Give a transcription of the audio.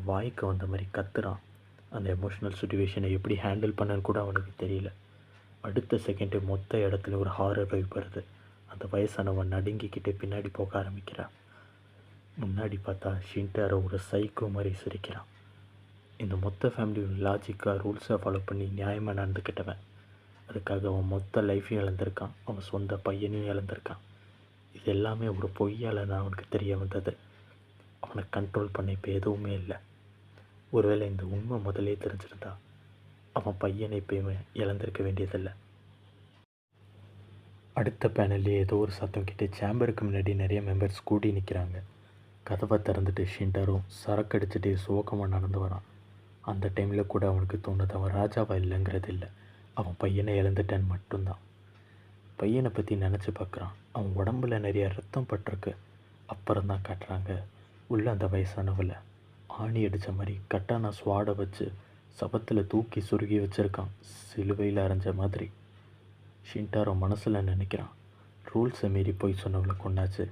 வாய்க்கு வந்த மாதிரி கத்துறான். அந்த எமோஷ்னல் சுச்சுவேஷனை எப்படி ஹேண்டில் பண்ணன்னு கூட அவனுக்கு தெரியல. அடுத்த செகண்டு மொத்த இடத்துல ஒரு ஹாரர் வைப் வருது. அந்த வயசானவன் நடுங்கிக்கிட்டு பின்னாடி போக ஆரம்பிக்கிறான். முன்னாடி பார்த்தா ஷின்டாரோ ஒரு சைக்கோ மாதிரி சிரிக்கிறான். இந்த மொத்த ஃபேமிலியும் லாஜிக்காக ரூல்ஸை ஃபாலோ பண்ணி நியாயமாக நடந்துக்கிட்டவன். அதுக்காக அவன் மொத்த லைஃப்பையும் இழந்திருக்கான். அவன் சொந்த பையனையும் இழந்திருக்கான். இது எல்லாமே ஒரு பொய்யால் தான் அவனுக்கு தெரிய வந்தது. அவனை கண்ட்ரோல் பண்ண இப்போ எதுவுமே இல்லை. ஒருவேளை இந்த உண்மை முதலே தெரிஞ்சிருந்தா அவன் பையனை இப்போயுமே இழந்திருக்க வேண்டியதில்லை. அடுத்த பேனல்லே ஏதோ ஒரு சத்தம் கிட்டே சேம்பருக்கு முன்னாடி நிறைய மெம்பர்ஸ் கூடி நிற்கிறாங்க. கதவை திறந்துட்டு ஷின்டாரோ சரக்கு அடிச்சுட்டு சோகமாக நடந்து வரான். அந்த டைமில் கூட அவனுக்கு தோணுது அவன் ராஜாவா இல்லைங்கிறது இல்லை, அவன் பையனை இழந்துட்டேன்னு மட்டும்தான். பையனை பற்றி நினச்சி பார்க்குறான். அவன் உடம்புல நிறைய ரத்தம் பட்டிருக்கு. அப்புறம் தான் காட்டுறாங்க உள்ளே அந்த வயசானவளை ஆணி அடித்த மாதிரி கட்டான ஸ்வாடை வச்சு சபத்தில் தூக்கி சுருகி வச்சுருக்கான், சிலுவையில் அரைஞ்ச மாதிரி. ஷின்டாரோ மனசில் நினைக்கிறான், ரூல்ஸை மீறி போய் சொன்னவளை கொண்டாச்சு.